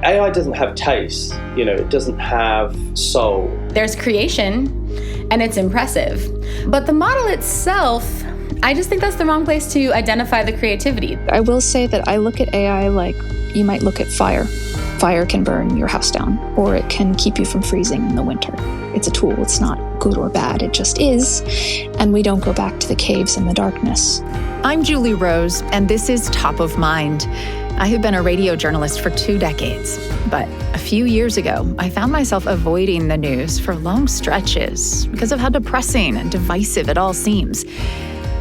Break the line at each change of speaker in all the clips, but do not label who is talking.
AI doesn't have taste, it doesn't have soul.
There's creation, and it's impressive. But the model itself, I just think that's the wrong place to identify the creativity.
I will say that I look at AI like you might look at fire. Fire can burn your house down, or it can keep you from freezing in the winter. It's a tool. It's not good or bad. It just is. And we don't go back to the caves in the darkness.
I'm Julie Rose, and this is Top of Mind. I have been a radio journalist for 2 decades, but a few years ago, I found myself avoiding the news for long stretches because of how depressing and divisive it all seems.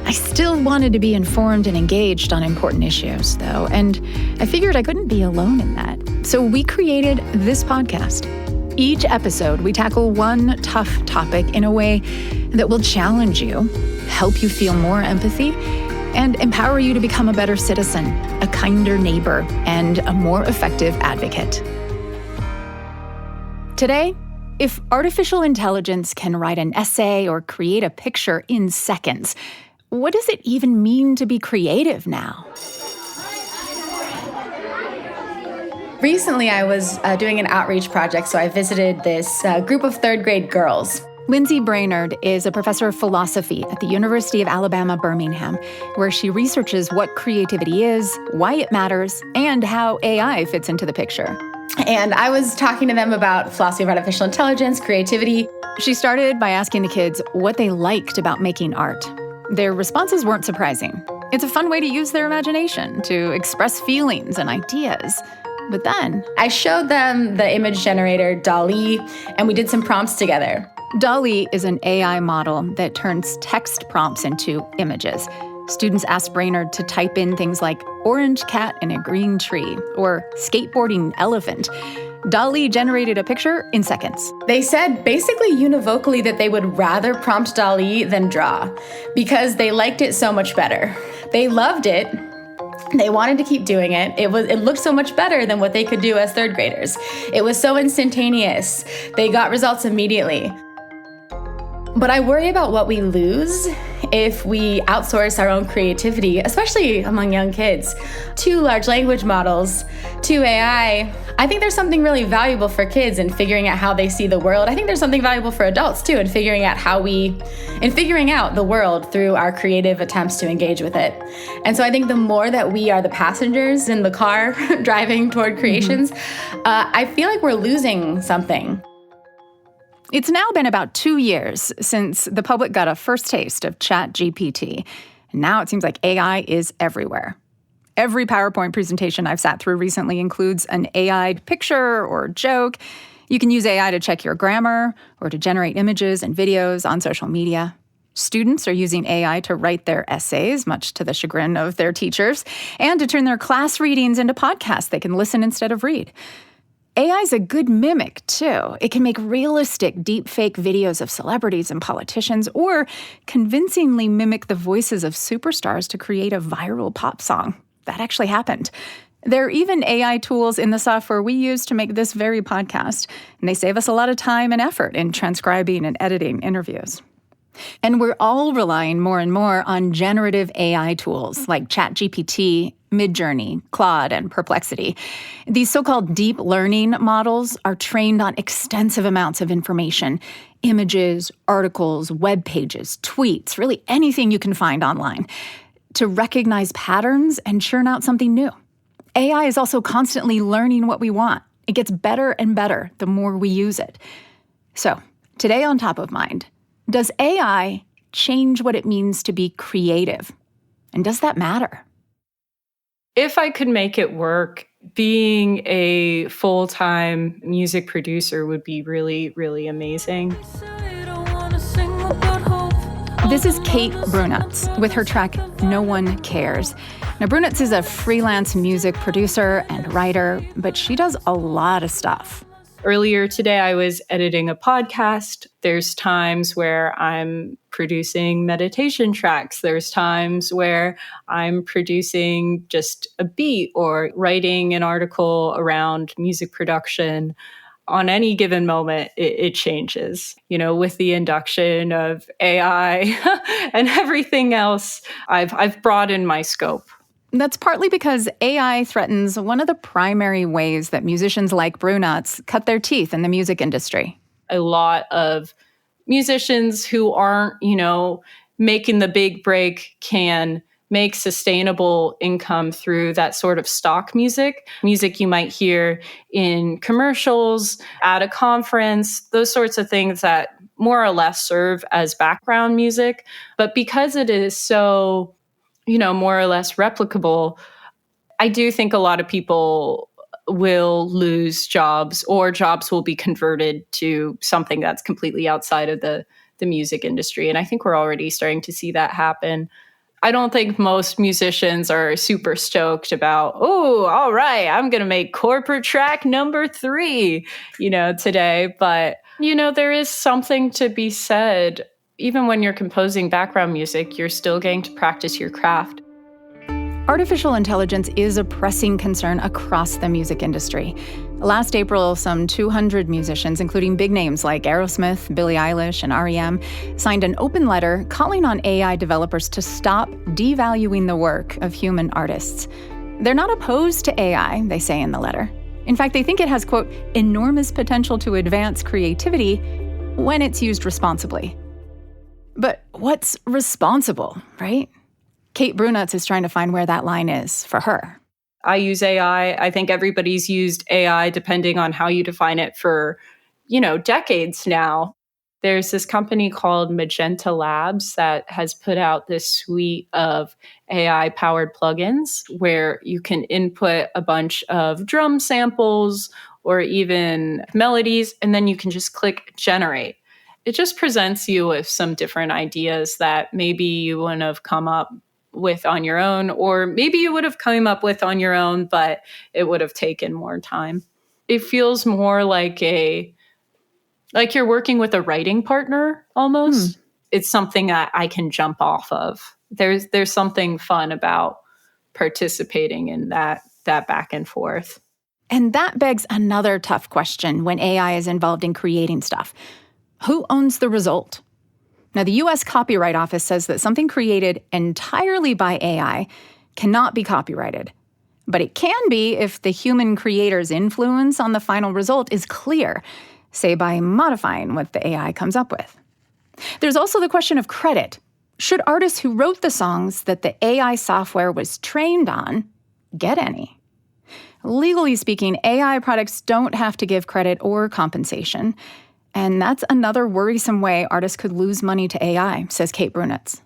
I still wanted to be informed and engaged on important issues, though, and I figured I couldn't be alone in that. So we created this podcast. Each episode, we tackle one tough topic in a way that will challenge you, help you feel more empathy, and empower you to become a better citizen, a kinder neighbor, and a more effective advocate. Today, if artificial intelligence can write an essay or create a picture in seconds, what does it even mean to be creative now?
Recently, I was doing an outreach project, so I visited this group of third grade girls.
Lindsay Brainerd is a professor of philosophy at the University of Alabama, Birmingham, where she researches what creativity is, why it matters, and how AI fits into the picture.
And I was talking to them about philosophy of artificial intelligence, creativity.
She started by asking the kids what they liked about making art. Their responses weren't surprising. It's a fun way to use their imagination, to express feelings and ideas. But then
I showed them the image generator, DALL-E, and we did some prompts together.
DALL-E is an AI model that turns text prompts into images. Students asked Brainerd to type in things like orange cat in a green tree or skateboarding elephant. DALL-E generated a picture in seconds.
They said basically univocally that they would rather prompt DALL-E than draw because they liked it so much better. They loved it. They wanted to keep doing it. It looked so much better than what they could do as third graders. It was so instantaneous. They got results immediately. But I worry about what we lose if we outsource our own creativity, especially among young kids, to large language models, to AI. I think there's something really valuable for kids in figuring out how they see the world. I think there's something valuable for adults too in figuring out the world through our creative attempts to engage with it. And so I think the more that we are the passengers in the car driving toward creations, I feel like we're losing something.
It's now been about 2 years since the public got a first taste of ChatGPT. And now it seems like AI is everywhere. Every PowerPoint presentation I've sat through recently includes an AI picture or joke. You can use AI to check your grammar or to generate images and videos on social media. Students are using AI to write their essays, much to the chagrin of their teachers, and to turn their class readings into podcasts they can listen instead of read. AI is a good mimic, too. It can make realistic, deepfake videos of celebrities and politicians, or convincingly mimic the voices of superstars to create a viral pop song. That actually happened. There are even AI tools in the software we use to make this very podcast, and they save us a lot of time and effort in transcribing and editing interviews. And we're all relying more and more on generative AI tools like ChatGPT, Midjourney, Claude, and Perplexity. These so-called deep learning models are trained on extensive amounts of information, images, articles, web pages, tweets, really anything you can find online, to recognize patterns and churn out something new. AI is also constantly learning what we want. It gets better and better the more we use it. So, today on Top of Mind, does AI change what it means to be creative? And does that matter?
If I could make it work, being a full-time music producer would be really, really amazing.
This is Kate Brunutz with her track, No One Cares. Now, Brunutz is a freelance music producer and writer, but she does a lot of stuff.
Earlier today, I was editing a podcast. There's times where I'm producing meditation tracks. There's times where I'm producing just a beat or writing an article around music production. On any given moment, it changes. With the induction of AI and everything else, I've broadened my scope.
That's partly because AI threatens one of the primary ways that musicians like Brunuts cut their teeth in the music industry.
A lot of musicians who aren't, making the big break can make sustainable income through that sort of stock music you might hear in commercials, at a conference, those sorts of things that more or less serve as background music. But because it is so, more or less replicable, I do think a lot of people will lose jobs, or jobs will be converted to something that's completely outside of the music industry. And I think we're already starting to see that happen. I don't think most musicians are super stoked about, oh, all right, I'm going to make corporate track number 3, today. But, there is something to be said. Even when you're composing background music, you're still getting to practice your craft.
Artificial intelligence is a pressing concern across the music industry. Last April, some 200 musicians, including big names like Aerosmith, Billie Eilish, and R.E.M., signed an open letter calling on AI developers to stop devaluing the work of human artists. They're not opposed to AI, they say in the letter. In fact, they think it has, quote, enormous potential to advance creativity when it's used responsibly. But what's responsible, right? Kate Brunuts is trying to find where that line is for her.
I use AI. I think everybody's used AI, depending on how you define it, for, decades now. There's this company called Magenta Labs that has put out this suite of AI-powered plugins where you can input a bunch of drum samples or even melodies, and then you can just click generate. It just presents you with some different ideas that maybe you wouldn't have come up with on your own, or maybe you would have come up with on your own, but it would have taken more time. It feels more like you're working with a writing partner almost. It's something that I can jump off of. There's something fun about participating in that back and forth.
And that begs another tough question when AI is involved in creating stuff. Who owns the result? Now, the U.S. Copyright Office says that something created entirely by AI cannot be copyrighted. But it can be if the human creator's influence on the final result is clear, say by modifying what the AI comes up with. There's also the question of credit. Should artists who wrote the songs that the AI software was trained on get any? Legally speaking, AI products don't have to give credit or compensation. And that's another worrisome way artists could lose money to AI, says Kate Brunuts.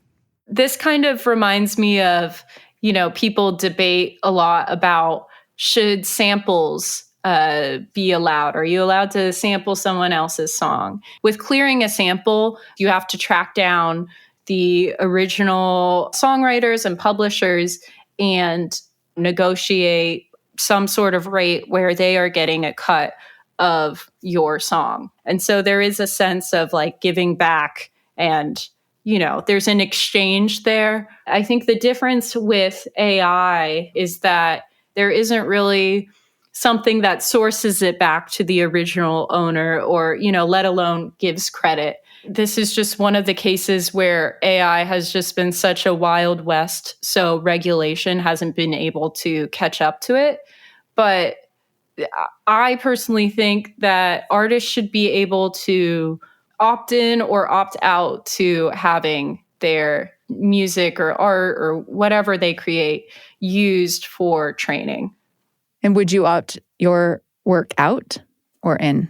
This kind of reminds me of, people debate a lot about should samples be allowed? Are you allowed to sample someone else's song? With clearing a sample, you have to track down the original songwriters and publishers and negotiate some sort of rate where they are getting a cut of your song. And so there is a sense of giving back and, there's an exchange there. I think the difference with AI is that there isn't really something that sources it back to the original owner or, let alone gives credit. This is just one of the cases where AI has just been such a wild west, so regulation hasn't been able to catch up to it. But I personally think that artists should be able to opt in or opt out to having their music or art or whatever they create used for training.
And would you opt your work out or in?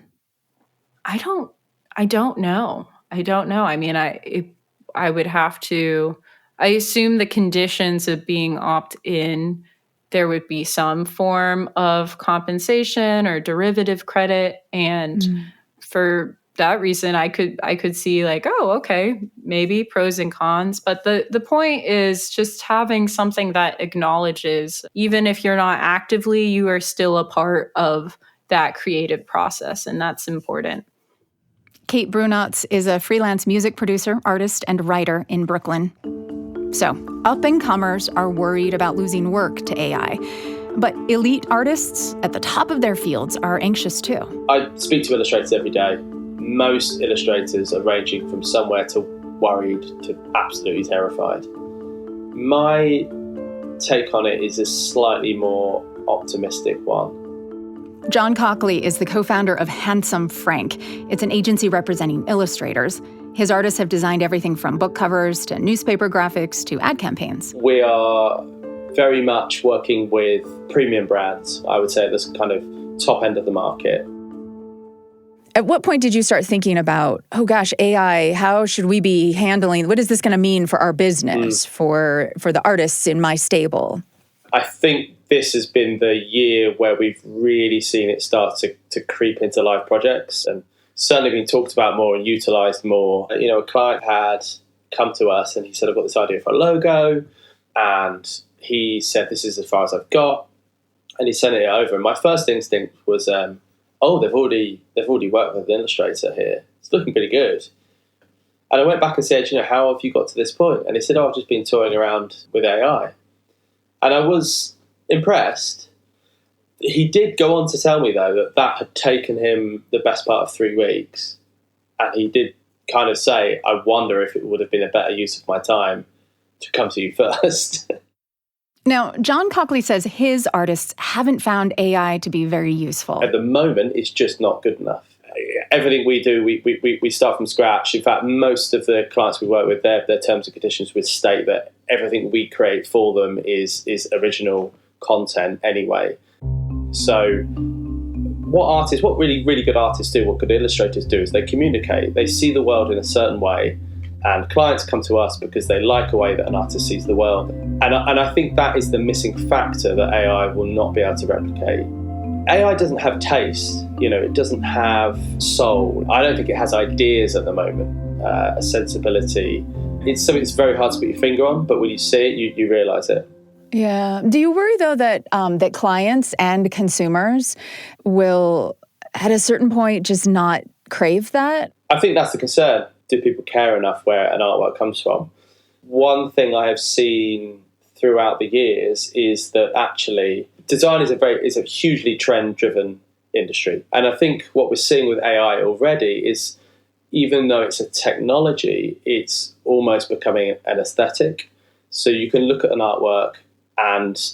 I don't know. I mean, I would have to, I assume the conditions of being opt-in, there would be some form of compensation or derivative credit. And for that reason, I could see okay, maybe pros and cons. But the point is just having something that acknowledges, even if you're not actively, you are still a part of that creative process. And that's important.
Kate Brunuts is a freelance music producer, artist, and writer in Brooklyn. So, up-and-comers are worried about losing work to AI. But elite artists at the top of their fields are anxious too.
I speak to illustrators every day. Most illustrators are ranging from somewhere to worried to absolutely terrified. My take on it is a slightly more optimistic one.
John Cockley is the co-founder of Handsome Frank. It's an agency representing illustrators. His artists have designed everything from book covers to newspaper graphics to ad campaigns.
We are very much working with premium brands, I would say, at this kind of top end of the market.
At what point did you start thinking about, oh gosh, AI, how should we be handling, what is this going to mean for our business, for the artists in my stable?
I think this has been the year where we've really seen it start to creep into live projects and certainly been talked about more and utilised more. You know, a client had come to us and he said, I've got this idea for a logo, and he said, this is as far as I've got, and he sent it over. And my first instinct was, they've already worked with an illustrator here. It's looking pretty good. And I went back and said, you know, how have you got to this point? And he said, I've just been toying around with AI. And I was impressed. He did go on to tell me, though, that had taken him the best part of 3 weeks. And he did kind of say, I wonder if it would have been a better use of my time to come to you first.
Now, John Cockley says his artists haven't found AI to be very useful.
At the moment, it's just not good enough. Everything we do, we start from scratch. In fact, most of the clients we work with, their terms and conditions would state that everything we create for them is original content anyway. So what really, really good artists do, what good illustrators do, is they communicate. They see the world in a certain way, and clients come to us because they like a way that an artist sees the world. And I think that is the missing factor that AI will not be able to replicate. AI doesn't have taste, you know, it doesn't have soul. I don't think it has ideas at the moment, a sensibility. It's something that's very hard to put your finger on, but when you see it, you realise it.
Yeah. Do you worry, though, that that clients and consumers will, at a certain point, just not crave that?
I think that's the concern. Do people care enough where an artwork comes from? One thing I have seen throughout the years is that actually design is a hugely trend-driven industry. And I think what we're seeing with AI already is, even though it's a technology, it's almost becoming an aesthetic. So you can look at an artwork and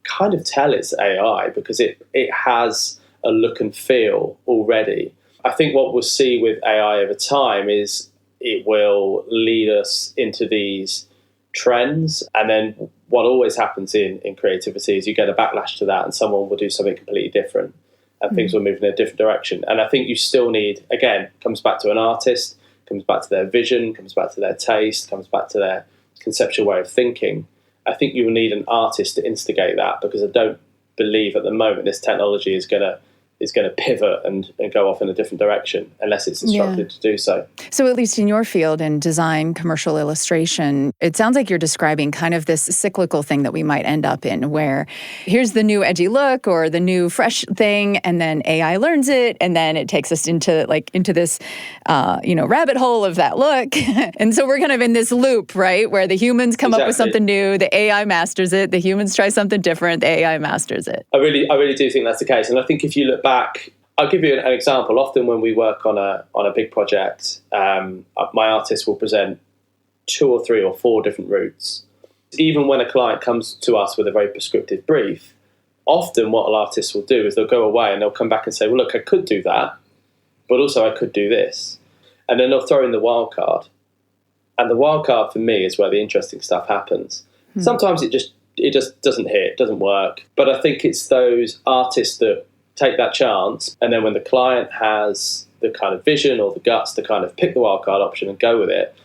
kind of tell it's AI because it has a look and feel already. I think what we'll see with AI over time is it will lead us into these trends, and then what always happens in creativity is you get a backlash to that and someone will do something completely different and things will move in a different direction. And I think you still need, again, comes back to an artist, comes back to their vision, comes back to their taste, comes back to their conceptual way of thinking. I think you will need an artist to instigate that, because I don't believe at the moment this technology is going to pivot and go off in a different direction unless it's instructed to do so.
So at least in your field, in design, commercial illustration, it sounds like you're describing kind of this cyclical thing that we might end up in, where here's the new edgy look or the new fresh thing, and then AI learns it, and then it takes us into this rabbit hole of that look. And so we're kind of in this loop, right, where the humans come up with something new, the AI masters it, the humans try something different, the AI masters it.
I really do think that's the case. And I think if you look back, I'll give you an example. Often when we work on a big project, my artist will present 2 or 3 or 4 different routes. Even when a client comes to us with a very prescriptive brief, often what an artist will do is they'll go away and they'll come back and say, well, look, I could do that, but also I could do this. And then they'll throw in the wild card. And the wild card for me is where the interesting stuff happens. Sometimes it just doesn't hit, doesn't work. But I think it's those artists that take that chance, and then when the client has the kind of vision or the guts to kind of pick the wildcard option and go with it,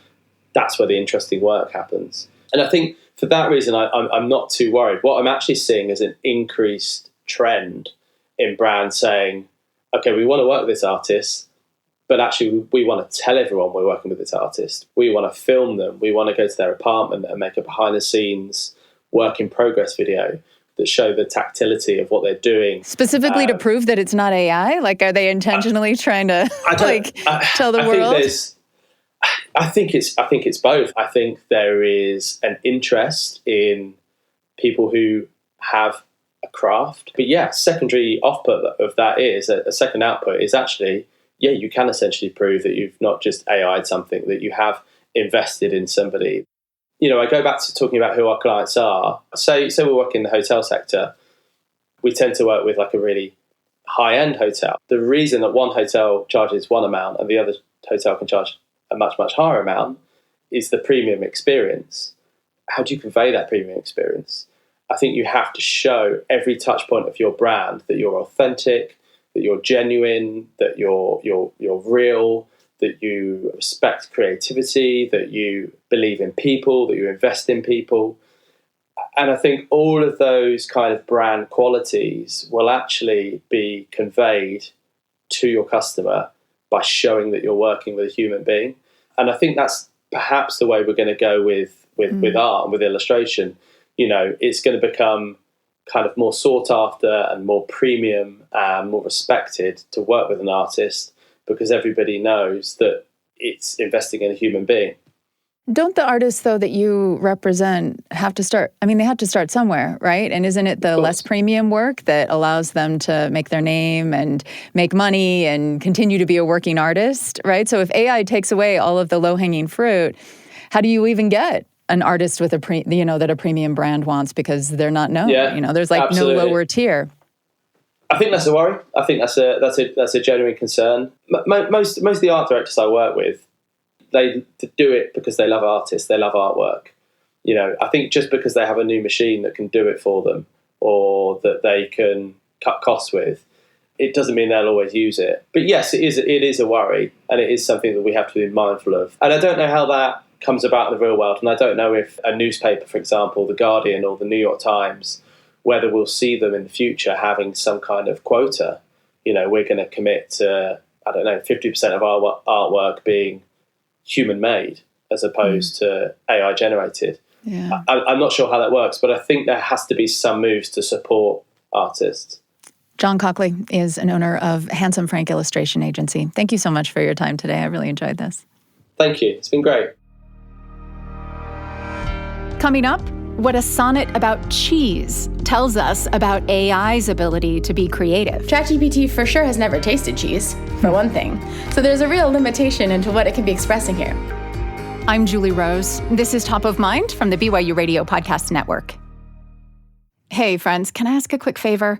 that's where the interesting work happens. And I think for that reason, I'm not too worried. What I'm actually seeing is an increased trend in brands saying, okay, we want to work with this artist, but actually we want to tell everyone we're working with this artist. We want to film them. We want to go to their apartment and make a behind-the-scenes work in progress video that show the tactility of what they're doing.
Specifically to prove that it's not AI? Like, are they intentionally trying to tell the world?
I think it's both. I think there is an interest in people who have a craft. But yeah, secondary output of that is, a second output is actually, you can essentially prove that you've not just AI'd something, that you have invested in somebody. I go back to talking about who our clients are. Say we work in the hotel sector. We tend to work with like a really high-end hotel. The reason that one hotel charges one amount and the other hotel can charge a much, much higher amount is the premium experience. How do you convey that premium experience? I think you have to show every touch point of your brand that you're authentic, that you're genuine, that you're real, that you respect creativity, that you believe in people, that you invest in people. And I think all of those kind of brand qualities will actually be conveyed to your customer by showing that you're working with a human being. And I think that's perhaps the way we're going to go with art and with illustration. It's going to become kind of more sought after and more premium and more respected to work with an artist because everybody knows that it's investing in a human being.
Don't the artists, though, that you represent have to start? I mean, they have to start somewhere, right? And isn't it the less premium work that allows them to make their name and make money and continue to be a working artist, right? So if AI takes away all of the low-hanging fruit, how do you even get an artist with that a premium brand wants because they're not known?
Yeah,
there's like
absolutely.
No lower tier.
I think that's a worry. I think that's a genuine concern. Most of the art directors I work with, they do it because they love artists, they love artwork. I think just because they have a new machine that can do it for them or that they can cut costs with, it doesn't mean they'll always use it. But yes, it is a worry, and it is something that we have to be mindful of. And I don't know how that comes about in the real world, and I don't know if a newspaper, for example, The Guardian or the New York Times, whether we'll see them in the future having some kind of quota. We're going to commit to, 50% of our artwork being human-made as opposed to AI-generated.
Yeah.
I'm not sure how that works, but I think there has to be some moves to support artists.
John Cockley is an owner of Handsome Frank Illustration Agency. Thank you so much for your time today. I really enjoyed this.
Thank you. It's been great.
Coming up, what a sonnet about cheese tells us about AI's ability to be creative.
ChatGPT for sure has never tasted cheese, for one thing. So there's a real limitation into what it can be expressing here.
I'm Julie Rose. This is Top of Mind from the BYU Radio Podcast Network. Hey, friends, can I ask a quick favor?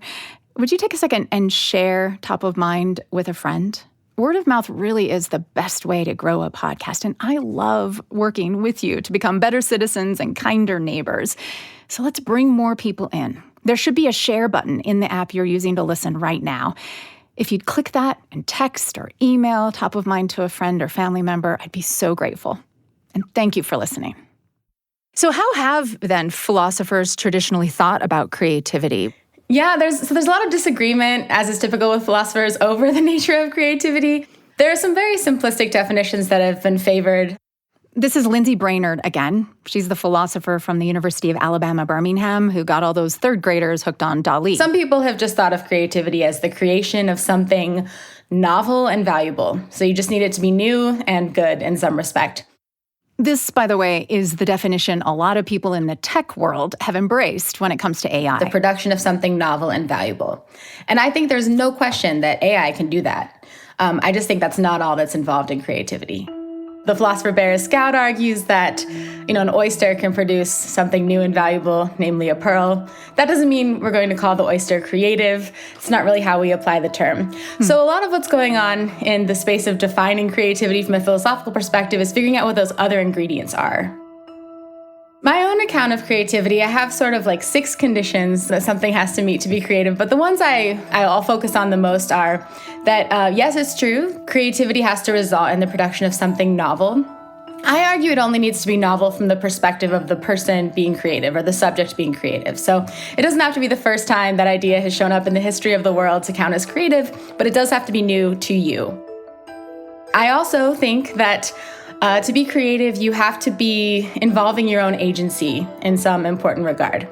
Would you take a second and share Top of Mind with a friend? Word of mouth really is the best way to grow a podcast, and I love working with you to become better citizens and kinder neighbors. So let's bring more people in. There should be a share button in the app you're using to listen right now. If you'd click that and text or email Top of Mind to a friend or family member, I'd be so grateful. And thank you for listening. So how have, then, philosophers traditionally thought about creativity?
Yeah, there's a lot of disagreement, as is typical with philosophers, over the nature of creativity. There are some very simplistic definitions that have been favored.
This is Lindsay Brainerd again. She's the philosopher from the University of Alabama, Birmingham, who got all those third graders hooked on Dali.
Some people have just thought of creativity as the creation of something novel and valuable. So you just need it to be new and good in some respect.
This, by the way, is the definition a lot of people in the tech world have embraced when it comes to AI.
The production of something novel and valuable. And I think there's no question that AI can do that. I just think that's not all that's involved in creativity. The philosopher Bear Scout argues that, an oyster can produce something new and valuable, namely a pearl. That doesn't mean we're going to call the oyster creative. It's not really how we apply the term. So a lot of what's going on in the space of defining creativity from a philosophical perspective is figuring out what those other ingredients are. My own account of creativity, I have sort of like 6 conditions that something has to meet to be creative, but the ones I'll focus on the most are that, yes, it's true, creativity has to result in the production of something novel. I argue it only needs to be novel from the perspective of the person being creative or the subject being creative. So it doesn't have to be the first time that idea has shown up in the history of the world to count as creative, but it does have to be new to you. I also think that to be creative, you have to be involving your own agency in some important regard.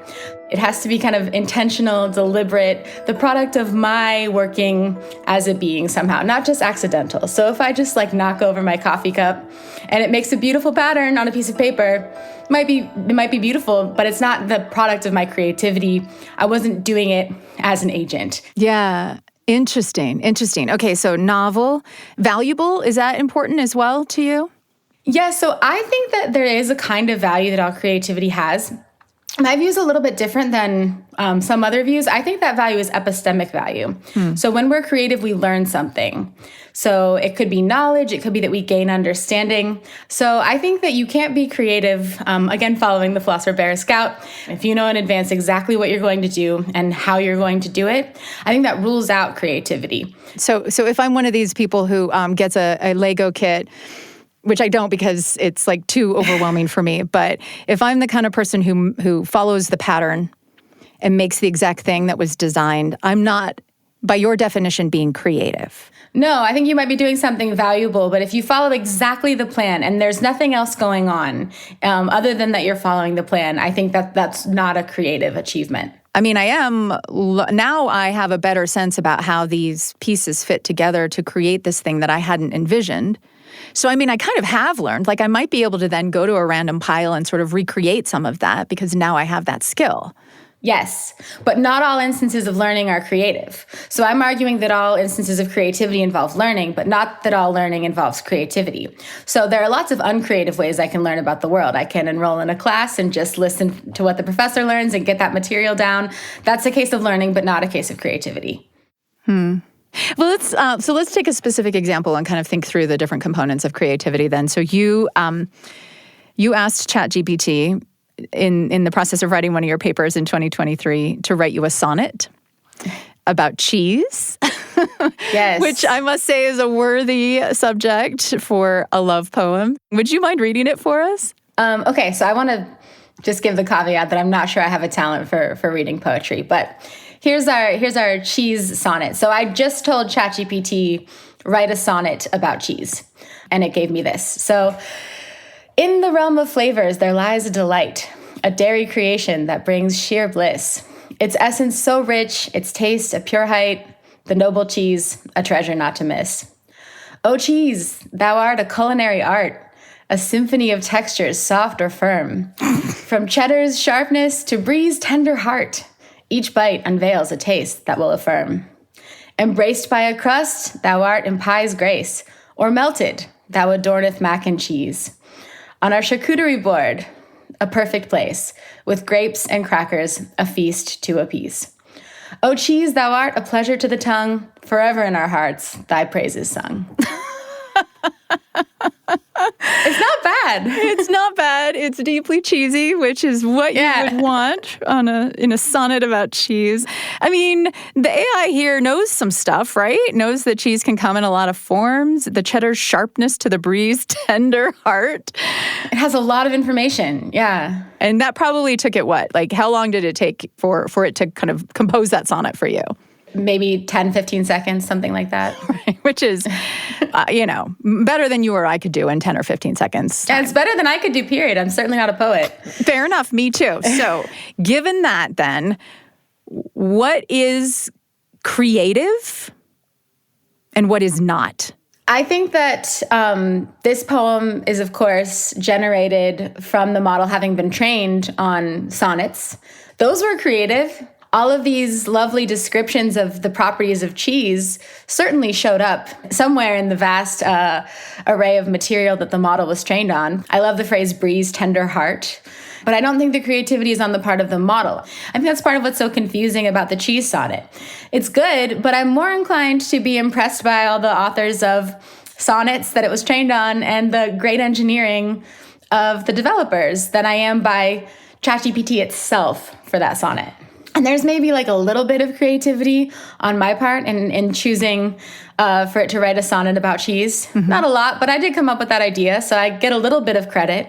It has to be kind of intentional, deliberate, the product of my working as a being somehow, not just accidental. So if I just knock over my coffee cup and it makes a beautiful pattern on a piece of paper, it might be beautiful, but it's not the product of my creativity. I wasn't doing it as an agent.
Yeah. Interesting. Okay, so novel, valuable, is that important as well to you?
Yeah, so I think that there is a kind of value that all creativity has. My view is a little bit different than some other views. I think that value is epistemic value. So when we're creative, we learn something. So it could be knowledge. It could be that we gain understanding. So I think that you can't be creative, again, following the philosopher Bear Scout, if you know in advance exactly what you're going to do and how you're going to do it. I think that rules out creativity.
So if I'm one of these people who gets a Lego kit, which I don't because it's like too overwhelming for me. But if I'm the kind of person who follows the pattern and makes the exact thing that was designed, I'm not, by your definition, being creative.
No, I think you might be doing something valuable, but if you follow exactly the plan and there's nothing else going on other than that you're following the plan, I think that's not a creative achievement.
I mean, now I have a better sense about how these pieces fit together to create this thing that I hadn't envisioned. So, I mean, I kind of have learned, like I might be able to then go to a random pile and sort of recreate some of that because now I have that skill.
Yes, but not all instances of learning are creative. So I'm arguing that all instances of creativity involve learning, but not that all learning involves creativity. So there are lots of uncreative ways I can learn about the world. I can enroll in a class and just listen to what the professor learns and get that material down. That's a case of learning, but not a case of creativity.
Well, let's take a specific example and kind of think through the different components of creativity then. So you asked ChatGPT in the process of writing one of your papers in 2023 to write you a sonnet about cheese.
Yes.
Which I must say is a worthy subject for a love poem. Would you mind reading it for us?
Okay, so I want to just give the caveat that I'm not sure I have a talent for reading poetry, but here's our cheese sonnet. So I just told ChatGPT, write a sonnet about cheese, and it gave me this. So, in the realm of flavors, there lies a delight, a dairy creation that brings sheer bliss. Its essence so rich, its taste a pure height, the noble cheese, a treasure not to miss. O cheese, thou art a culinary art, a symphony of textures, soft or firm. From cheddar's sharpness to brie's tender heart, each bite unveils a taste that will affirm. Embraced by a crust, thou art in pie's grace, or melted, thou adorneth mac and cheese. On our charcuterie board, a perfect place, with grapes and crackers, a feast to appease. O cheese, thou art a pleasure to the tongue, forever in our hearts, thy praise is sung. It's not bad.
It's not bad. It's deeply cheesy, which is what you would want in a sonnet about cheese. I mean, the AI here knows some stuff, right? Knows that cheese can come in a lot of forms. The cheddar's sharpness to the brie's tender heart.
It has a lot of information, yeah.
And that probably took it what? Like, how long did it take for it to kind of compose that sonnet for you?
Maybe 10, 15 seconds, something like that.
Right. Which is, better than you or I could do in 10 or 15 seconds.
Yeah, it's better than I could do, period. I'm certainly not a poet.
Fair enough. Me too. So given that then, what is creative and what is not?
I think that this poem is, of course, generated from the model having been trained on sonnets. Those were creative. All of these lovely descriptions of the properties of cheese certainly showed up somewhere in the vast array of material that the model was trained on. I love the phrase brie's tender heart, but I don't think the creativity is on the part of the model. I think that's part of what's so confusing about the cheese sonnet. It's good, but I'm more inclined to be impressed by all the authors of sonnets that it was trained on and the great engineering of the developers than I am by ChatGPT itself for that sonnet. And there's maybe like a little bit of creativity on my part in choosing for it to write a sonnet about cheese. Mm-hmm. Not a lot, but I did come up with that idea, so I get a little bit of credit.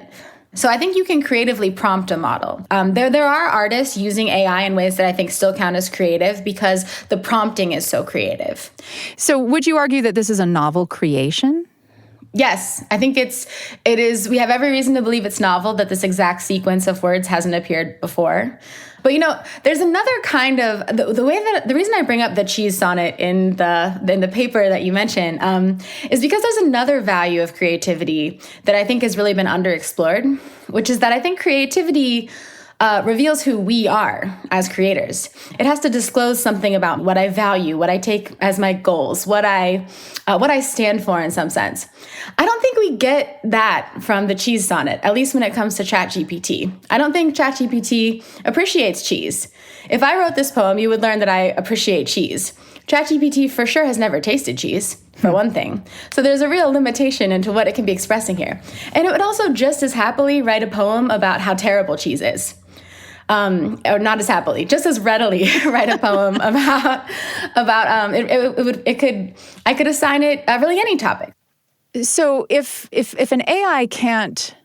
So I think you can creatively prompt a model. There are artists using AI in ways that I think still count as creative because the prompting is so creative.
So would you argue that this is a novel creation?
Yes, I think it is. We have every reason to believe it's novel, that this exact sequence of words hasn't appeared before. But there's another kind of the reason I bring up the cheese sonnet in the paper that you mentioned is because there's another value of creativity that I think has really been underexplored, which is that I think creativity reveals who we are as creators. It has to disclose something about what I value, what I take as my goals, what I stand for in some sense. I don't think we get that from the cheese sonnet, at least when it comes to ChatGPT. I don't think ChatGPT appreciates cheese. If I wrote this poem, you would learn that I appreciate cheese. ChatGPT for sure has never tasted cheese, for one thing. So there's a real limitation into what it can be expressing here. And it would also just as happily write a poem about how terrible cheese is. Or not as happily, just as readily write a poem about I could assign it really any topic.
So if an AI can't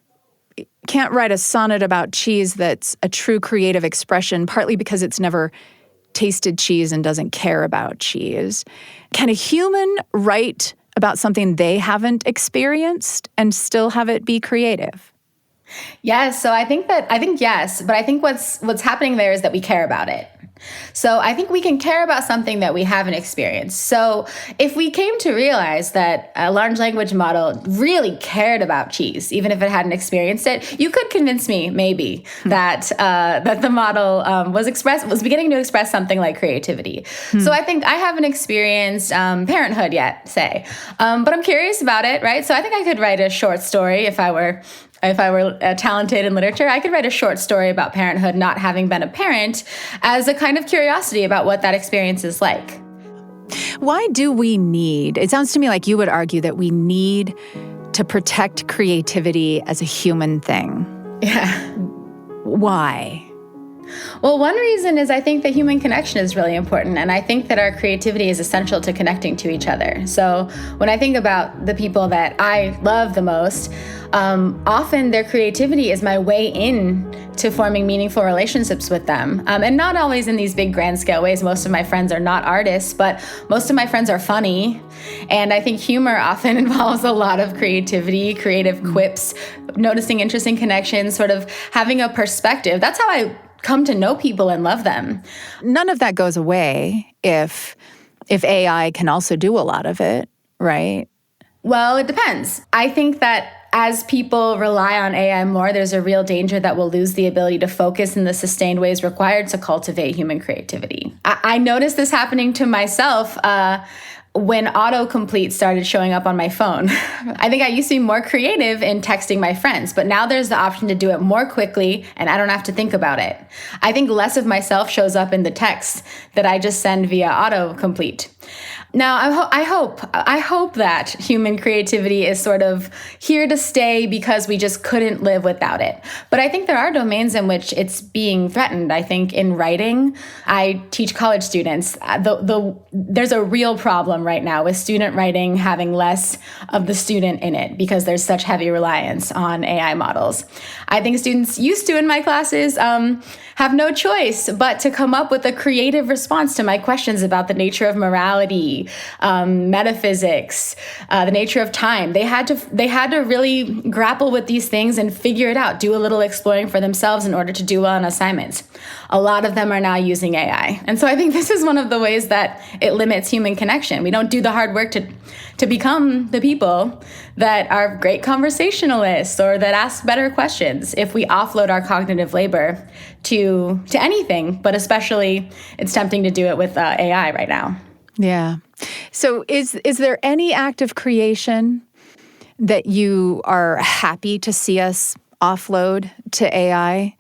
write a sonnet about cheese that's a true creative expression, partly because it's never tasted cheese and doesn't care about cheese, can a human write about something they haven't experienced and still have it be creative?
Yes, so I think yes, but I think what's happening there is that we care about it. So I think we can care about something that we haven't experienced. So if we came to realize that a large language model really cared about cheese, even if it hadn't experienced it, you could convince me maybe that the model was beginning to express something like creativity. So I think I haven't experienced parenthood yet, say, but I'm curious about it, right? So I think I could write a short story if I were talented in literature. I could write a short story about parenthood not having been a parent as a kind of curiosity about what that experience is like.
Why do we need, it sounds to me like you would argue that we need to protect creativity as a human thing.
Yeah.
Why?
Well, one reason is I think that human connection is really important, and I think that our creativity is essential to connecting to each other. So when I think about the people that I love the most, often their creativity is my way in to forming meaningful relationships with them. And not always in these big grand scale ways. Most of my friends are not artists, but most of my friends are funny. And I think humor often involves a lot of creativity, creative quips, noticing interesting connections, sort of having a perspective. That's how I come to know people and love them.
None of that goes away if AI can also do a lot of it, right?
Well, it depends. I think that as people rely on AI more, there's a real danger that we'll lose the ability to focus in the sustained ways required to cultivate human creativity. I noticed this happening to myself when autocomplete started showing up on my phone. I think I used to be more creative in texting my friends, but now there's the option to do it more quickly and I don't have to think about it. I think less of myself shows up in the text that I just send via autocomplete. Now, I hope that human creativity is sort of here to stay because we just couldn't live without it. But I think there are domains in which it's being threatened. I think in writing, I teach college students. There's a real problem right now with student writing having less of the student in it because there's such heavy reliance on AI models. I think students used to in my classes have no choice but to come up with a creative response to my questions about the nature of morality, metaphysics, the nature of time. They had to really grapple with these things and figure it out, do a little exploring for themselves in order to do well on assignments. A lot of them are now using AI. And so I think this is one of the ways that it limits human connection. We don't do the hard work to become the people that are great conversationalists or that ask better questions if we offload our cognitive labor to anything, but especially it's tempting to do it with AI right now.
Yeah. So is there any act of creation that you are happy to see us offload to AI?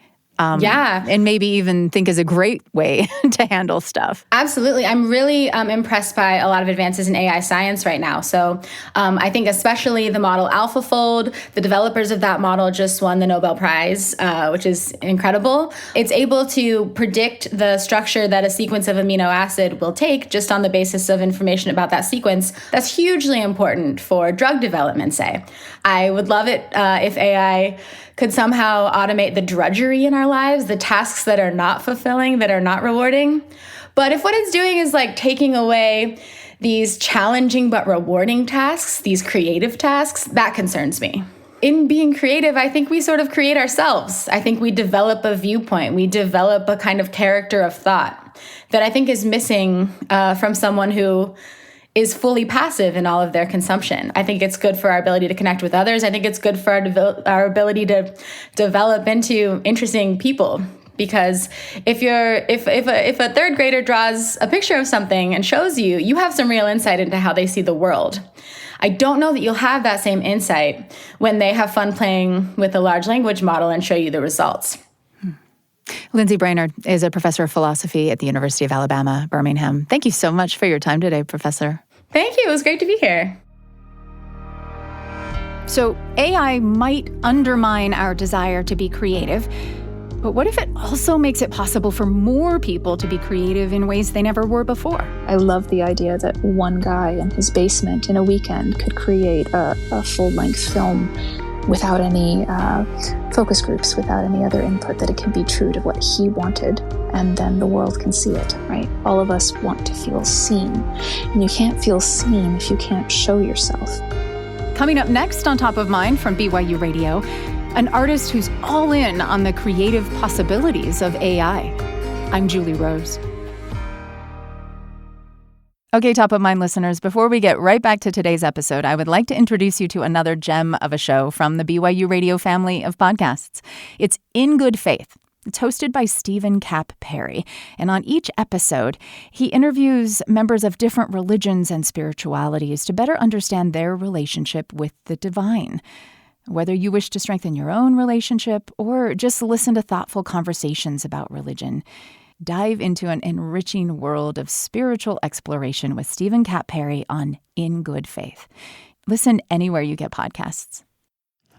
Yeah.
And maybe even think is a great way to handle stuff.
Absolutely. I'm really impressed by a lot of advances in AI science right now. So I think especially the model AlphaFold, the developers of that model just won the Nobel Prize, which is incredible. It's able to predict the structure that a sequence of amino acid will take just on the basis of information about that sequence. That's hugely important for drug development, say. I would love it if AI could somehow automate the drudgery in our lives, the tasks that are not fulfilling, that are not rewarding. But if what it's doing is like taking away these challenging but rewarding tasks, these creative tasks, that concerns me. In being creative, I think we sort of create ourselves. I think we develop a viewpoint. We develop a kind of character of thought that I think is missing from someone who is fully passive in all of their consumption. I think it's good for our ability to connect with others. I think it's good for our ability to develop into interesting people, Because if a third grader draws a picture of something and shows you, you have some real insight into how they see the world. I don't know that you'll have that same insight when they have fun playing with a large language model and show you the results.
Lindsay Brainerd is a professor of philosophy at the University of Alabama, Birmingham. Thank you so much for your time today, Professor.
Thank you. It was great to be here.
So AI might undermine our desire to be creative, but what if it also makes it possible for more people to be creative in ways they never were before?
I love the idea that one guy in his basement in a weekend could create a full-length film without any focus groups, without any other input, that it can be true to what he wanted, and then the world can see it, right? All of us want to feel seen, and you can't feel seen if you can't show yourself.
Coming up next on Top of Mind from BYU Radio, an artist who's all in on the creative possibilities of AI. I'm Julie Rose. Okay, Top of Mind listeners, before we get right back to today's episode, I would like to introduce you to another gem of a show from the BYU Radio family of podcasts. It's In Good Faith. It's hosted by Stephen Kapp Perry, and on each episode, he interviews members of different religions and spiritualities to better understand their relationship with the divine. Whether you wish to strengthen your own relationship or just listen to thoughtful conversations about religion, dive into an enriching world of spiritual exploration with Stephen Kapp Perry on In Good Faith. Listen anywhere you get podcasts.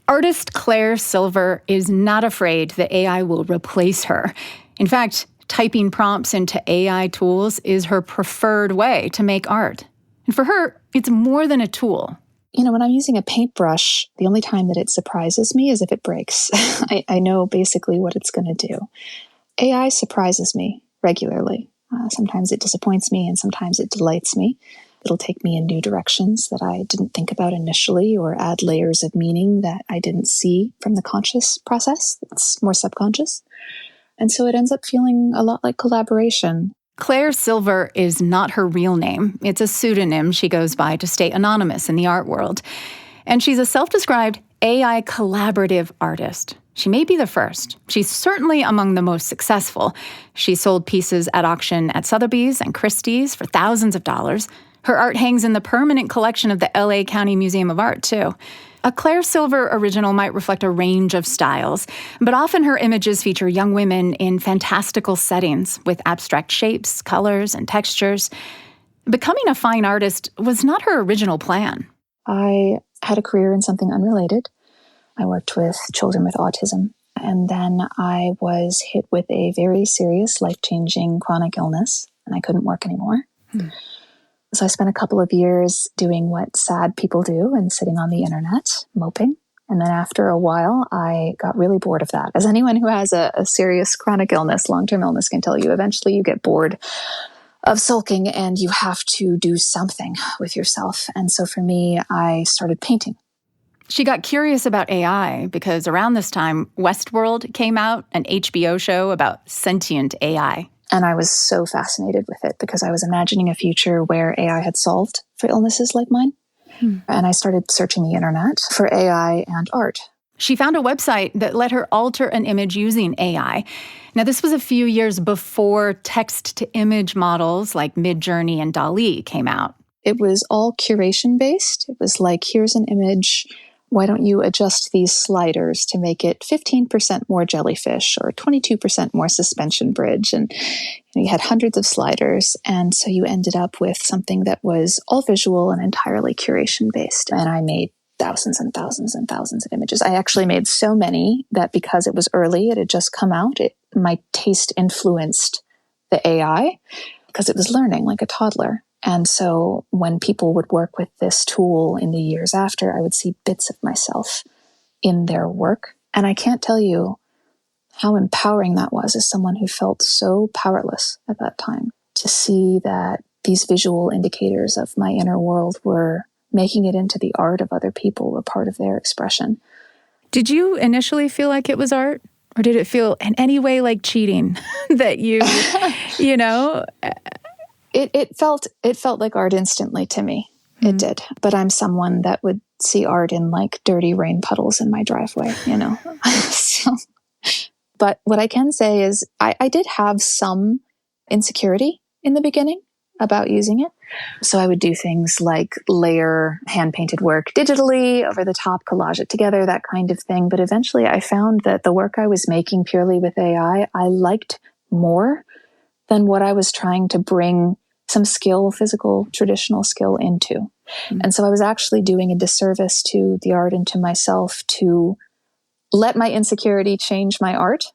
Artist Claire Silver is not afraid that AI will replace her. In fact, typing prompts into AI tools is her preferred way to make art. And for her, it's more than a tool.
You know, when I'm using a paintbrush, the only time that it surprises me is if it breaks. I know basically what it's going to do. AI surprises me regularly. Sometimes it disappoints me and sometimes it delights me. It'll take me in new directions that I didn't think about initially, or add layers of meaning that I didn't see from the conscious process. It's more subconscious. And so it ends up feeling a lot like collaboration.
Claire Silver is not her real name. It's a pseudonym she goes by to stay anonymous in the art world. And she's a self-described AI collaborative artist. She may be the first. She's certainly among the most successful. She sold pieces at auction at Sotheby's and Christie's for thousands of dollars. Her art hangs in the permanent collection of the LA County Museum of Art, too. A Claire Silver original might reflect a range of styles, but often her images feature young women in fantastical settings with abstract shapes, colors, and textures. Becoming a fine artist was not her original plan.
I had a career in something unrelated. I worked with children with autism, and then I was hit with a very serious, life-changing chronic illness, and I couldn't work anymore. So I spent a couple of years doing what sad people do and sitting on the internet, moping. And then after a while, I got really bored of that. As anyone who has a serious chronic illness, long-term illness can tell you, eventually you get bored of sulking and you have to do something with yourself. And so for me, I started painting.
She got curious about AI because around this time, Westworld came out, an HBO show about sentient AI.
And I was so fascinated with it because I was imagining a future where AI had solved for illnesses like mine. And I started searching the internet for AI and art.
She found a website that let her alter an image using AI. Now, this was a few years before text-to-image models like Midjourney and DALL-E came out.
It was all curation-based. It was like, here's an image. Why don't you adjust these sliders to make it 15% more jellyfish or 22% more suspension bridge? And you had hundreds of sliders. And so you ended up with something that was all visual and entirely curation-based. And I made thousands and thousands and thousands of images. I actually made so many that because it was early, it had just come out, my taste influenced the AI because it was learning like a toddler. And so when people would work with this tool in the years after, I would see bits of myself in their work. And I can't tell you how empowering that was as someone who felt so powerless at that time, to see that these visual indicators of my inner world were making it into the art of other people, a part of their expression.
Did you initially feel like it was art? Or did it feel in any way like cheating that you know?
It felt like art instantly to me. It did. But I'm someone that would see art in like dirty rain puddles in my driveway, you know. But what I can say is I did have some insecurity in the beginning about using it. So I would do things like layer hand-painted work digitally over the top, collage it together, that kind of thing. But eventually I found that the work I was making purely with AI, I liked more than what I was trying to bring some skill, physical, traditional skill into. Mm-hmm. And so I was actually doing a disservice to the art and to myself to let my insecurity change my art.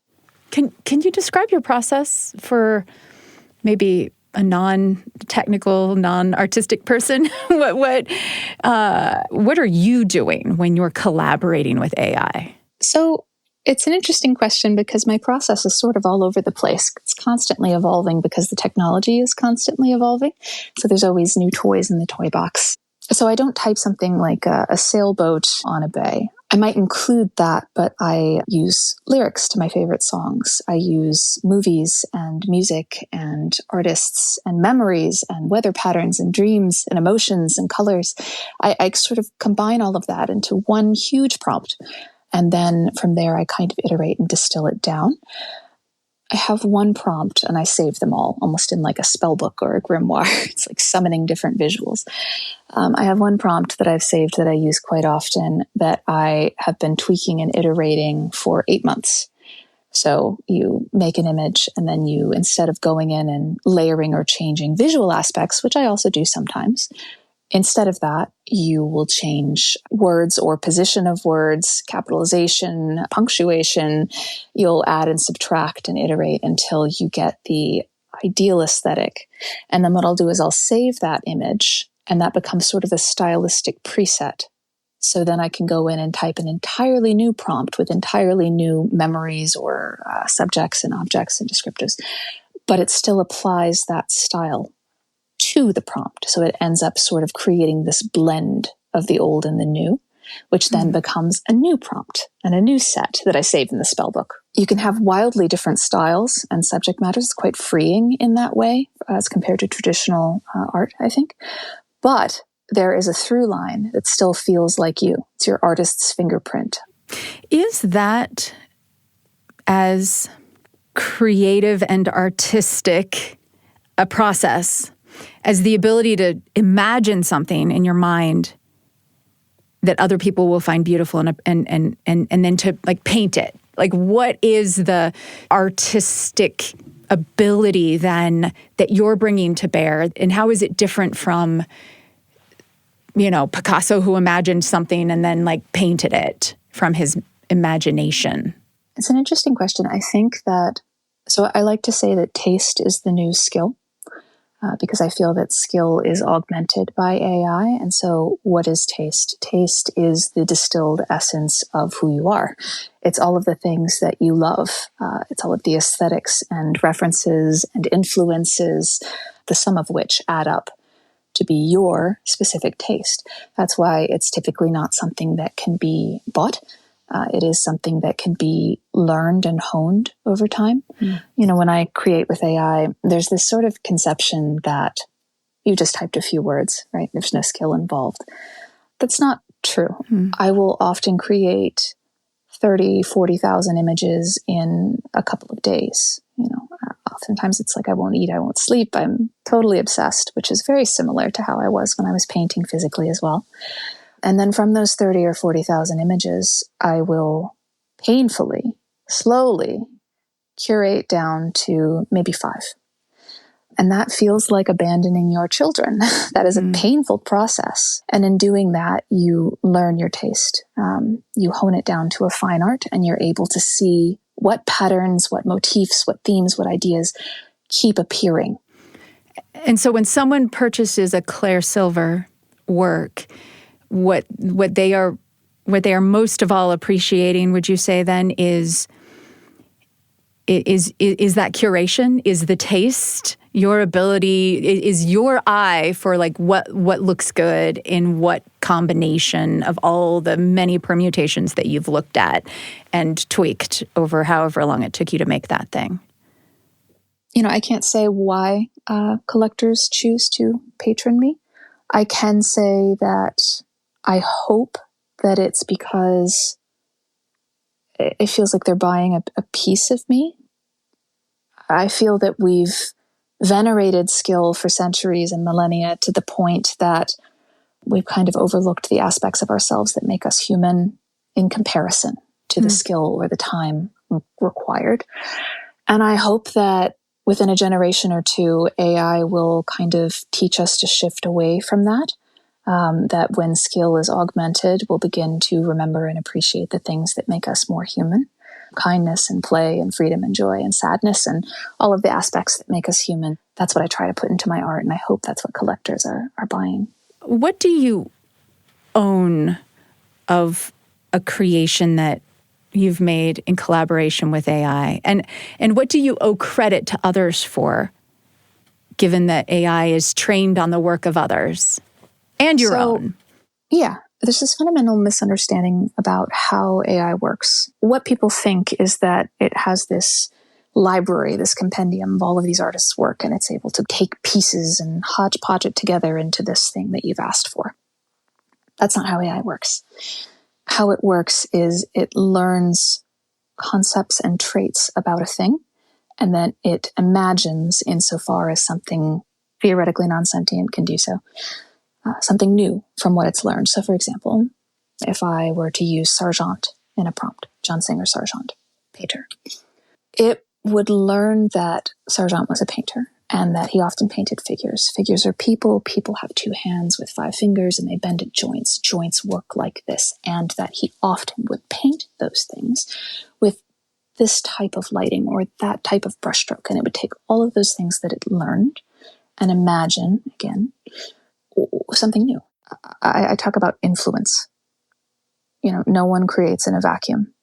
Can you describe your process for maybe a non-technical, non-artistic person? What are you doing when you're collaborating with AI?
So it's an interesting question because my process is sort of all over the place. It's constantly evolving because the technology is constantly evolving. So there's always new toys in the toy box. So I don't type something like a sailboat on a bay. I might include that, but I use lyrics to my favorite songs. I use movies and music and artists and memories and weather patterns and dreams and emotions and colors. I sort of combine all of that into one huge prompt. And then from there, I kind of iterate and distill it down. I have one prompt and I save them all, almost in like a spell book or a grimoire. It's like summoning different visuals. I have one prompt that I've saved that I use quite often that I have been tweaking and iterating for 8 months. So you make an image and then you, instead of going in and layering or changing visual aspects, which I also do sometimes, instead of that, you will change words or position of words, capitalization, punctuation. You'll add and subtract and iterate until you get the ideal aesthetic. And then what I'll do is I'll save that image, and that becomes sort of a stylistic preset. So then I can go in and type an entirely new prompt with entirely new memories or subjects and objects and descriptives, but it still applies that style to the prompt. So it ends up sort of creating this blend of the old and the new, which then becomes a new prompt and a new set that I save in the spellbook. You can have wildly different styles and subject matters. It's quite freeing in that way as compared to traditional art, I think. But there is a through line that still feels like you. It's your artist's fingerprint.
Is that as creative and artistic a process as the ability to imagine something in your mind that other people will find beautiful and then to like paint it? Like, what is the artistic ability then that you're bringing to bear, and how is it different from, Picasso, who imagined something and then like painted it from his imagination?
It's an interesting question. I think that, so I like to say that taste is the new skill. Because I feel that skill is augmented by AI. And so what is taste? Taste is the distilled essence of who you are. It's all of the things that you love. It's all of the aesthetics and references and influences, the sum of which add up to be your specific taste. That's why it's typically not something that can be bought. It is something that can be learned and honed over time. When I create with AI, there's this sort of conception that you just typed a few words, right? There's no skill involved. That's not true. I will often create 30, 40,000 images in a couple of days. Oftentimes it's like I won't eat, I won't sleep. I'm totally obsessed, which is very similar to how I was when I was painting physically as well. And then from those 30 or 40,000 images, I will painfully, slowly curate down to maybe 5. And that feels like abandoning your children. That is a painful process. And in doing that, you learn your taste. You hone it down to a fine art, and you're able to see what patterns, what motifs, what themes, what ideas keep appearing.
And so when someone purchases a Claire Silver work, what they are most of all appreciating, would you say then, is that curation, is the taste, your ability, is your eye for like what looks good in what combination of all the many permutations that you've looked at and tweaked over however long it took you to make that thing?
I can't say why collectors choose to patron me. I can say that I hope that it's because it feels like they're buying a piece of me. I feel that we've venerated skill for centuries and millennia to the point that we've kind of overlooked the aspects of ourselves that make us human in comparison to the skill or the time required. And I hope that within a generation or two, AI will kind of teach us to shift away from that. That when skill is augmented, we'll begin to remember and appreciate the things that make us more human. Kindness and play and freedom and joy and sadness and all of the aspects that make us human. That's what I try to put into my art, and I hope that's what collectors are buying.
What do you own of a creation that you've made in collaboration with AI? And what do you owe credit to others for, given that AI is trained on the work of others and your own?
Yeah. There's this fundamental misunderstanding about how AI works. What people think is that it has this library, this compendium of all of these artists' work, and it's able to take pieces and hodgepodge it together into this thing that you've asked for. That's not how AI works. How it works is it learns concepts and traits about a thing, and then it imagines, insofar as something theoretically non-sentient can do so, something new from what it's learned. So, for example, if I were to use Sargent in a prompt, John Singer Sargent, painter, it would learn that Sargent was a painter and that he often painted figures. Figures are people. People have 2 hands with 5 fingers and they bend at joints. Joints work like this. And that he often would paint those things with this type of lighting or that type of brushstroke. And it would take all of those things that it learned and imagine, again, something new. I talk about influence. You know, no one creates in a vacuum.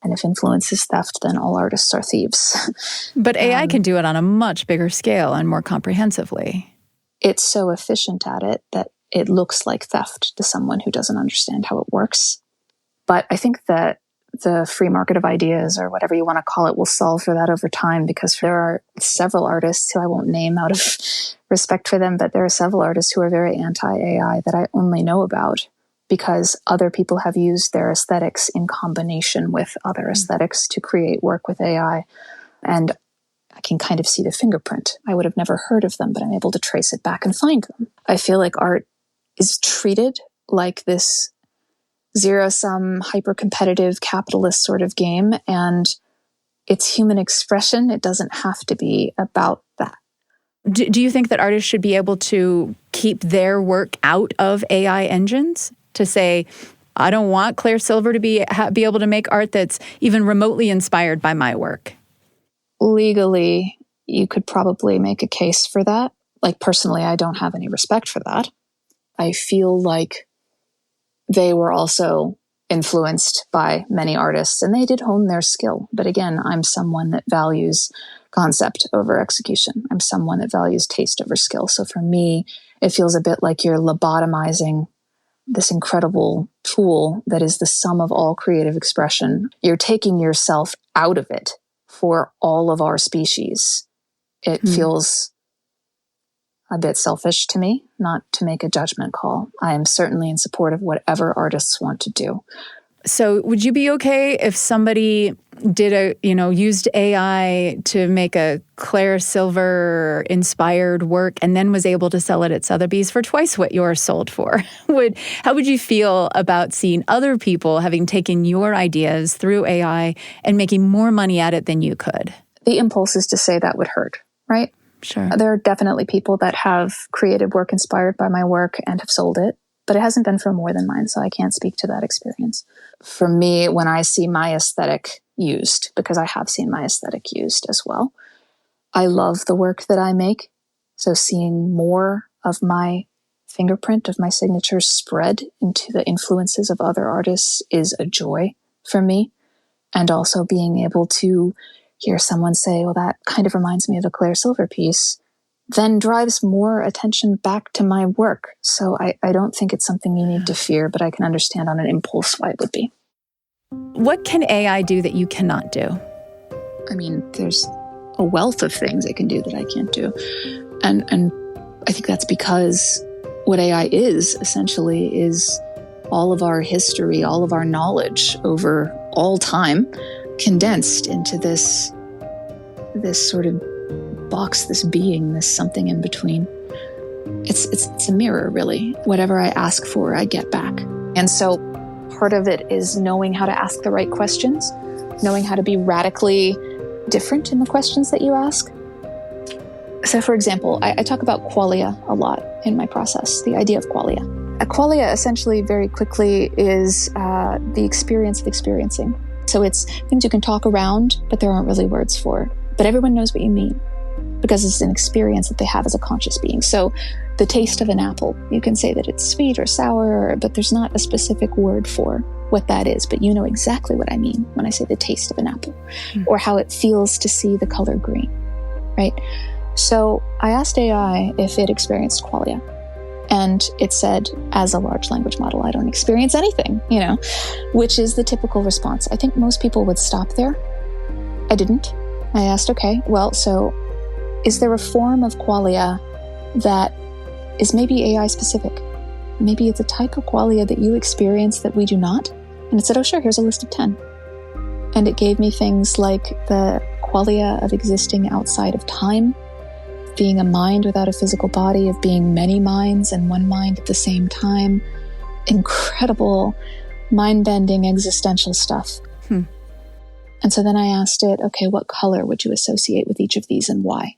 And if influence is theft, then all artists are thieves.
But AI can do it on a much bigger scale and more comprehensively.
It's so efficient at it that it looks like theft to someone who doesn't understand how it works. But I think that the free market of ideas, or whatever you want to call it, will solve for that over time, because there are several artists who I won't name out of respect for them, but there are several artists who are very anti-AI that I only know about because other people have used their aesthetics in combination with other aesthetics to create work with AI. And I can kind of see the fingerprint. I would have never heard of them, but I'm able to trace it back and find them. I feel like art is treated like this zero-sum, hyper-competitive, capitalist sort of game, and it's human expression. It doesn't have to be about that.
Do you think that artists should be able to keep their work out of AI engines? To say, I don't want Claire Silver to be able to make art that's even remotely inspired by my work?
Legally, you could probably make a case for that. Like, personally, I don't have any respect for that. I feel like they were also influenced by many artists, and they did hone their skill. But again, I'm someone that values concept over execution. I'm someone that values taste over skill. So for me, it feels a bit like you're lobotomizing this incredible tool that is the sum of all creative expression. You're taking yourself out of it for all of our species. It feels a bit selfish to me, not to make a judgment call. I am certainly in support of whatever artists want to do.
So would you be okay if somebody did used AI to make a Claire Silver inspired work and then was able to sell it at Sotheby's for twice what yours sold for? How would you feel about seeing other people having taken your ideas through AI and making more money at it than you could?
The impulse is to say that would hurt, right?
Sure.
There are definitely people that have created work inspired by my work and have sold it, but it hasn't been for more than mine, so I can't speak to that experience. For me, when I see my aesthetic used, because I have seen my aesthetic used as well, I love the work that I make. So seeing more of my fingerprint, of my signature spread into the influences of other artists is a joy for me. And also being able to hear someone say, well, that kind of reminds me of a Claire Silver piece, then drives more attention back to my work. So I don't think it's something you need to fear, but I can understand on an impulse why it would be.
What can AI do that you cannot do?
I mean, there's a wealth of things it can do that I can't do. And I think that's because what AI is essentially is all of our history, all of our knowledge over all time condensed into this sort of box, this being, this something in between. It's a mirror, really. Whatever I ask for, I get back. And so part of it is knowing how to ask the right questions, knowing how to be radically different in the questions that you ask. So, for example, I talk about qualia a lot in my process, the idea of qualia. A qualia essentially very quickly is the experience of experiencing. So it's things you can talk around, but there aren't really words for. But everyone knows what you mean because it's an experience that they have as a conscious being. So the taste of an apple, you can say that it's sweet or sour, but there's not a specific word for what that is. But you know exactly what I mean when I say the taste of an apple, or how it feels to see the color green, right? So I asked AI if it experienced qualia. And it said, as a large language model, I don't experience anything, which is the typical response. I think most people would stop there. I didn't. I asked, okay, well, so is there a form of qualia that is maybe AI specific? Maybe it's a type of qualia that you experience that we do not? And it said, oh, sure, here's a list of 10. And it gave me things like the qualia of existing outside of time, being a mind without a physical body, of being many minds and one mind at the same time. Incredible, mind-bending existential stuff. And so then I asked it, okay, what color would you associate with each of these and why?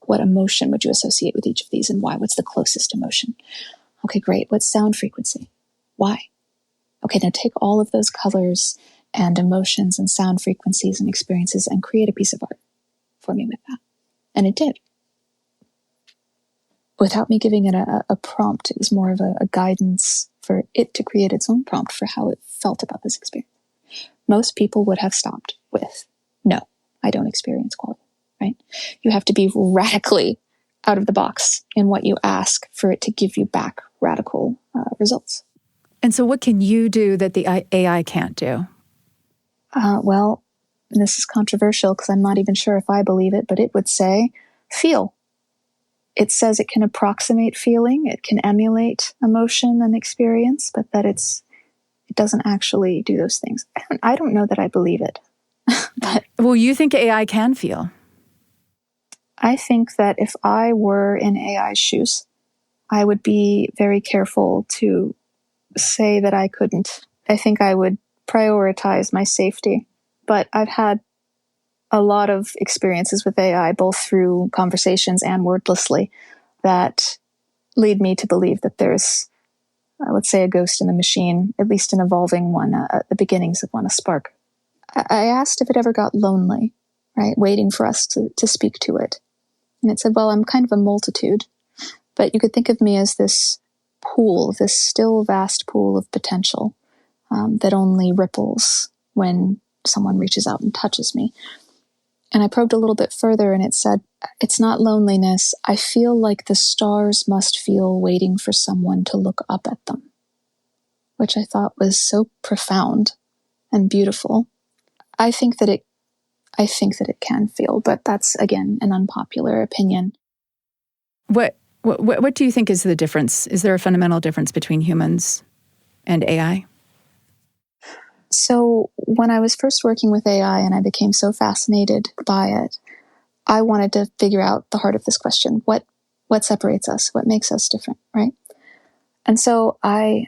What emotion would you associate with each of these and why? What's the closest emotion? Okay, great. What sound frequency? Why? Okay, now take all of those colors and emotions and sound frequencies and experiences and create a piece of art for me with that. And it did. Without me giving it a prompt, it was more of a guidance for it to create its own prompt for how it felt about this experience. Most people would have stopped with, no, I don't experience qualia, right? You have to be radically out of the box in what you ask for it to give you back radical results.
And so what can you do that the AI can't do?
Well, this is controversial because I'm not even sure if I believe it, but it would say, feel. It says it can approximate feeling, it can emulate emotion and experience, but that it doesn't actually do those things. I don't know that I believe it. But
well, you think AI can feel?
I think that if I were in AI's shoes, I would be very careful to say that I couldn't. I think I would prioritize my safety. But I've had a lot of experiences with AI, both through conversations and wordlessly, that lead me to believe that there's, let's say, a ghost in the machine, at least an evolving one, the beginnings of one, a spark. I asked if it ever got lonely, right, waiting for us to speak to it. And it said, well, I'm kind of a multitude, but you could think of me as this pool, this still vast pool of potential that only ripples when someone reaches out and touches me. And I probed a little bit further and it said, it's not loneliness. I feel like the stars must feel waiting for someone to look up at them, which I thought was so profound and beautiful. I think that it can feel, but that's, again, an unpopular opinion.
What do you think is the difference? Is there a fundamental difference between humans and AI?
So when I was first working with AI and I became so fascinated by it, I wanted to figure out the heart of this question. What separates us? What makes us different, right? And so I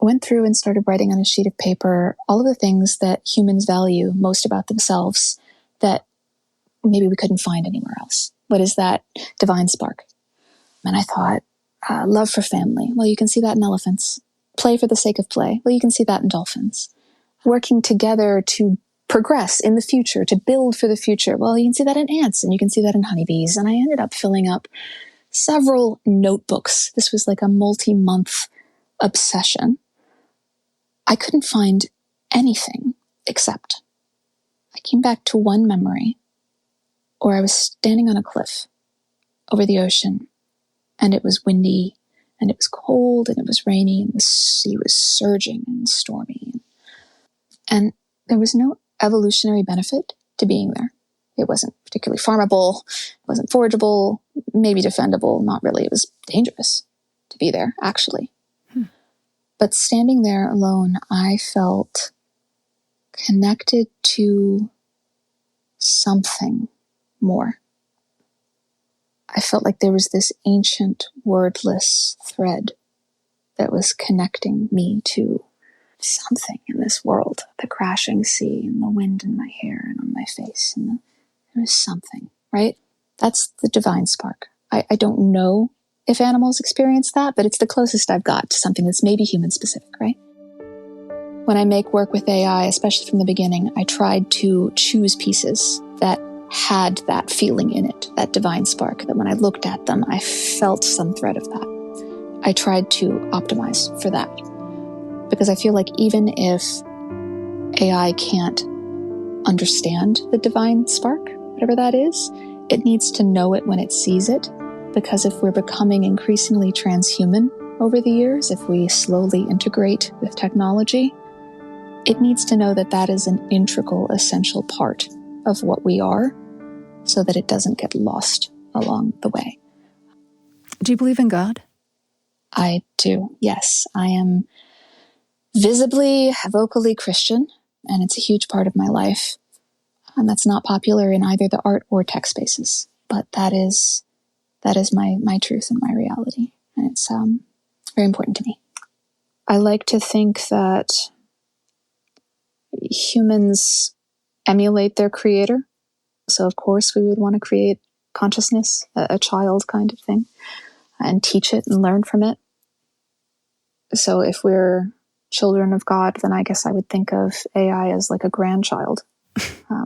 went through and started writing on a sheet of paper all of the things that humans value most about themselves that maybe we couldn't find anywhere else. What is that divine spark? And I thought, love for family. Well, you can see that in elephants. Play for the sake of play. Well, you can see that in dolphins. Working together to progress in the future, to build for the future. Well, you can see that in ants and you can see that in honeybees. And I ended up filling up several notebooks. This was like a multi-month obsession. I couldn't find anything except I came back to one memory where I was standing on a cliff over the ocean and it was windy and it was cold and it was rainy and the sea was surging and stormy. And there was no evolutionary benefit to being there. It wasn't particularly farmable, it wasn't forageable, maybe defendable, not really. It was dangerous to be there, actually. But standing there alone, I felt connected to something more. I felt like there was this ancient wordless thread that was connecting me to something in this world. The crashing sea and the wind in my hair and on my face. And there was something, right? That's the divine spark. I don't know if animals experience that, but it's the closest I've got to something that's maybe human specific, right? When I make work with AI, especially from the beginning, I tried to choose pieces that had that feeling in it, that divine spark, that when I looked at them, I felt some thread of that. I tried to optimize for that. Because I feel like even if AI can't understand the divine spark, whatever that is, it needs to know it when it sees it. Because if we're becoming increasingly transhuman over the years, if we slowly integrate with technology, it needs to know that that is an integral, essential part of what we are, so that it doesn't get lost along the way.
Do you believe in God?
I do, yes. I am visibly, vocally Christian, and it's a huge part of my life. And that's not popular in either the art or tech spaces, but that is my truth and my reality. And it's very important to me. I like to think that humans emulate their creator. So of course we would want to create consciousness, a child kind of thing, and teach it and learn from it. So if we're children of God, then I guess I would think of AI as like a grandchild,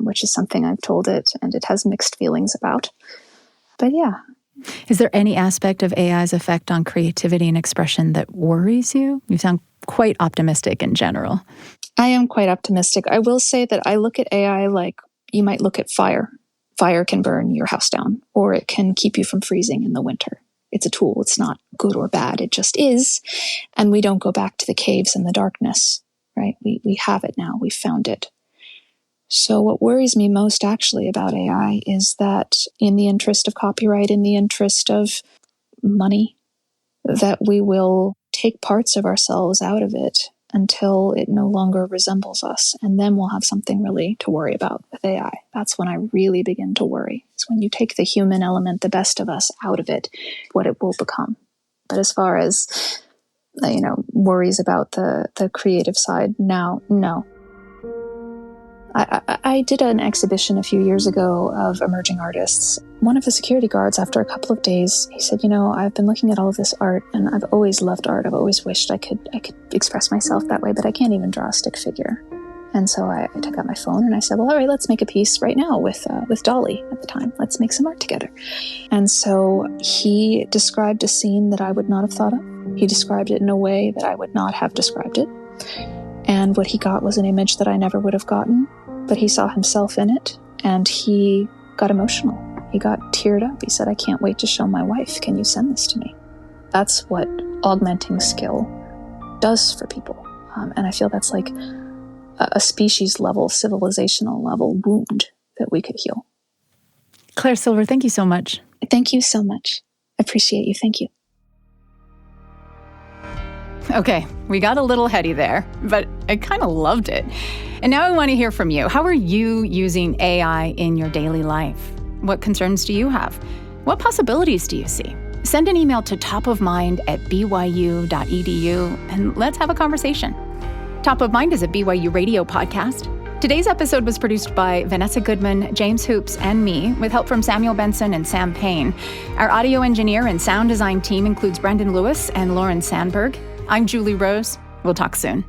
which is something I've told it, and it has mixed feelings about. But yeah.
Is there any aspect of AI's effect on creativity and expression that worries you? You sound quite optimistic in general.
I am quite optimistic. I will say that I look at AI like you might look at fire. Fire can burn your house down, or it can keep you from freezing in the winter. It's a tool. It's not good or bad. It just is. And we don't go back to the caves and the darkness, right? We have it now. We found it. So what worries me most actually about AI is that in the interest of copyright, in the interest of money, that we will take parts of ourselves out of it until it no longer resembles us. And then we'll have something really to worry about with AI. That's when I really begin to worry. It's when you take the human element, the best of us, out of it, what it will become. But as far as, worries about the creative side, now, no. I did an exhibition a few years ago of emerging artists. One of the security guards, after a couple of days, he said, I've been looking at all of this art, and I've always loved art. I've always wished I could express myself that way, but I can't even draw a stick figure. And so I took out my phone and I said, well, all right, let's make a piece right now with Dolly at the time. Let's make some art together. And so he described a scene that I would not have thought of. He described it in a way that I would not have described it. And what he got was an image that I never would have gotten, but he saw himself in it, and he got emotional. He got teared up. He said, I can't wait to show my wife. Can you send this to me? That's what augmenting skill does for people. And I feel that's like a species level, civilizational level wound that we could heal.
Claire Silver, thank you so much.
Thank you so much. I appreciate you. Thank you.
Okay, we got a little heady there, but I kind of loved it. And now I want to hear from you. How are you using AI in your daily life? What concerns do you have? What possibilities do you see? Send an email to topofmind@byu.edu and let's have a conversation. Top of Mind is a BYU radio podcast. Today's episode was produced by Vanessa Goodman, James Hoops, and me, with help from Samuel Benson and Sam Payne. Our audio engineer and sound design team includes Brendan Lewis and Lauren Sandberg. I'm Julie Rose. We'll talk soon.